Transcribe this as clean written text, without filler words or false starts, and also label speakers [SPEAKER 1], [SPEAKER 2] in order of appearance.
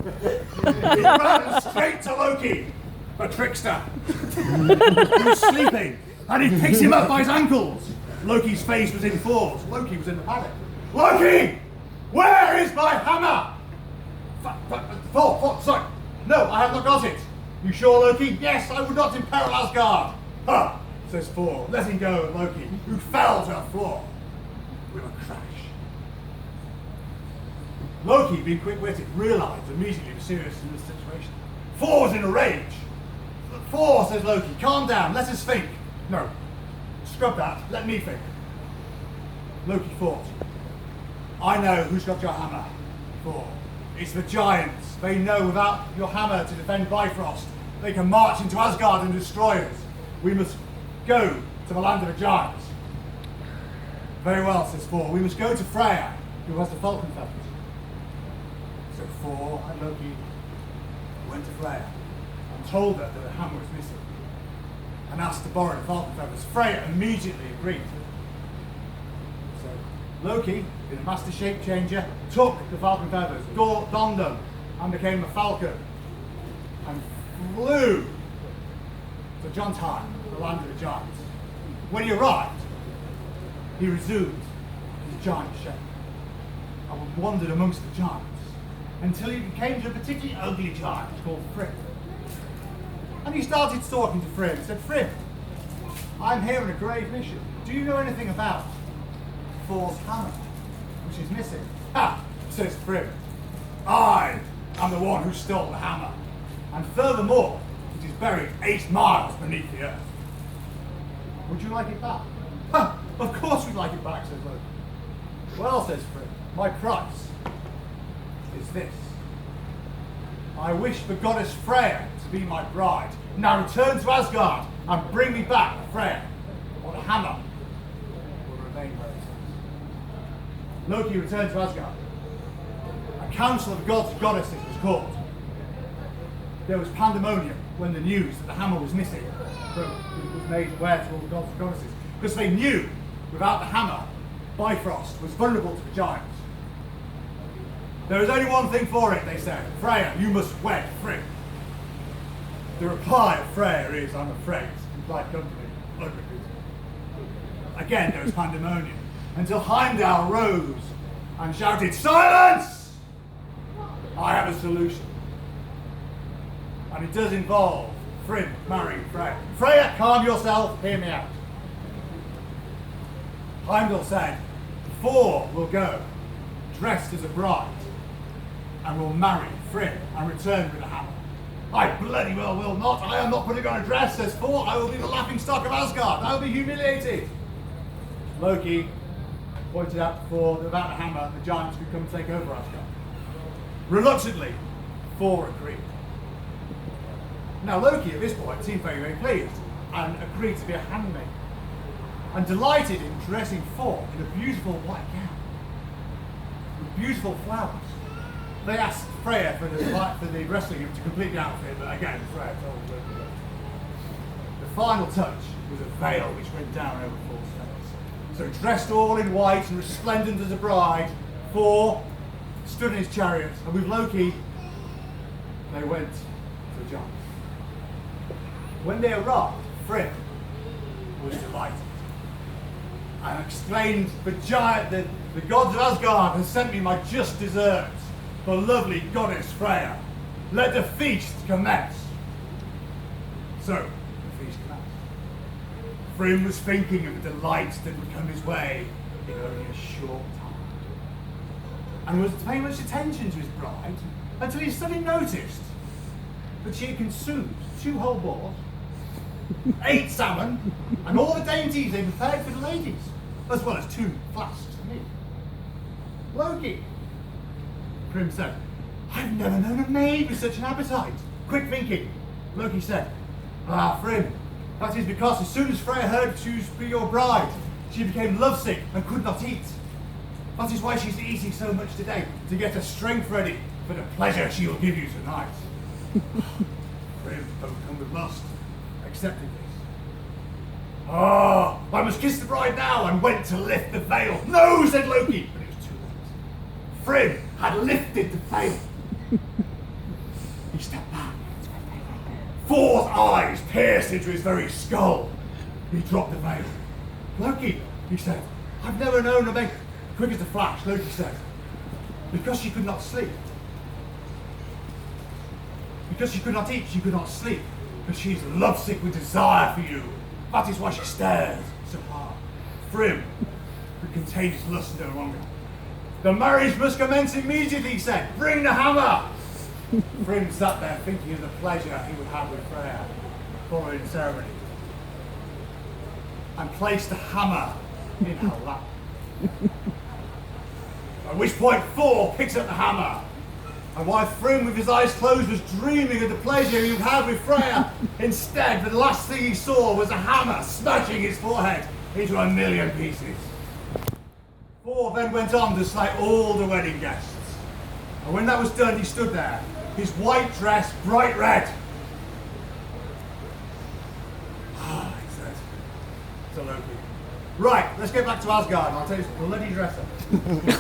[SPEAKER 1] He ran straight to Loki, the trickster, who's sleeping, and he picks him up by his ankles. Loki's face was in Thor's. Loki was in the paddock. Loki! Where is my hammer? Thor, sorry. No, I have not got it. You sure, Loki? Yes, I would not imperil Asgard. Ha! Says Thor, letting go of Loki, who fell to the floor with a crash. Loki, being quick-witted, realised immediately the seriousness of the situation. Thor's in a rage. Thor, says Loki, calm down, let us think. No, scrub that, let me think. Loki thought, I know who's got your hammer. Thor, it's the giants. They know without your hammer to defend Bifrost, they can march into Asgard and destroy us. We must go to the land of the giants. Very well, says Thor, we must go to Freya, who has the falcon feathers. So Thor and Loki went to Freya and told her that the hammer was missing and asked to borrow the falcon feathers. Freya immediately agreed. So Loki, in a master shape changer, took the falcon feathers, donned them, and became a falcon and flew to Jotunheim, the land of the giants. When he arrived, he resumed his giant shape and wandered amongst the giants until he became to a particularly ugly giant called Frigg. And he started talking to Frigg and said, Frigg, I'm here on a grave mission. Do you know anything about Thor's hammer, which is missing? Ha, says Frigg. I am the one who stole the hammer. And furthermore, it is buried 8 miles beneath the earth. Would you like it back? Ha, of course we'd like it back, says Loki. Well, says Frigg, my price is this. I wish the goddess Freya to be my bride. Now return to Asgard and bring me back Freya, or the hammer will remain where it is. Loki returned to Asgard. A council of gods and goddesses was called. There was pandemonium when the news that the hammer was missing was made aware to all the gods and goddesses, because they knew without the hammer, Bifrost was vulnerable to the giants. There is only one thing for it, they said. Freya, you must wed Frigg. The reply of Freya is, I'm afraid, implied company. Again, there was pandemonium, until Heimdall rose and shouted, silence! I have a solution. And it does involve Frigg marrying Freya. Freya, calm yourself, hear me out. Heimdall said, Thor will go, dressed as a bride, and will marry Frigg and return with a hammer. I bloody well will not. I am not putting on a dress, says Thor. I will be the laughingstock of Asgard. I will be humiliated. Loki pointed out to Thor that without the hammer, the giants could come and take over Asgard. Reluctantly, Thor agreed. Now Loki at this point seemed very, very pleased and agreed to be a handmaid, and delighted in dressing Thor in a beautiful white gown with beautiful flowers. They asked Freya for the wrestling to complete the outfit, but again Freya told them. The final touch was a veil which went down over Thor's face. So dressed all in white and resplendent as a bride, Thor stood in his chariot, and with Loki they went to the giants. When they arrived, Frigg was delighted and exclaimed, the gods of Asgard have sent me my just deserts, the lovely goddess Freya. Let the feast commence. So, the feast commenced. Frigg was thinking of the delights that would come his way in only a short time, and was paying much attention to his bride until he suddenly noticed that she had consumed 2 whole boars, 8 salmon, and all the dainties they prepared for the ladies, as well as 2 flasks of meat. Loki, Grim said, I've never known a maid with such an appetite. Quick thinking, Loki said, Frigg, that is because as soon as Freya heard she was to be your bride, she became lovesick and could not eat. That is why she's eating so much today, to get her strength ready for the pleasure she will give you tonight. Frigg, overcome with lust, accepted this. I must kiss the bride now, and went to lift the veil. No, said Loki, but it was too late. Frigg had lifted the veil. eyes pierced into his very skull. He dropped the veil. Loki, he said, I've never known a man. Quick as a flash, Loki said, because she could not sleep. Because she could not eat, she could not sleep. Because she is lovesick with desire for you. That is why she stares so hard. Thrym could contain his lust no longer. The marriage must commence immediately, he said. Bring the hammer! Thrym sat there thinking of the pleasure he would have with Freya following the ceremony. And placed the hammer in her lap. At which point Thor picks up the hammer. And while Thrym, with his eyes closed, was dreaming of the pleasure he would have with Freya, instead, the last thing he saw was a hammer smashing his forehead into a million pieces. Thor then went on to slay all the wedding guests. And when that was done, he stood there, his white dress bright red. Ah, he said to Loki. Right, let's get back to Asgard and I'll tell you some bloody dress up.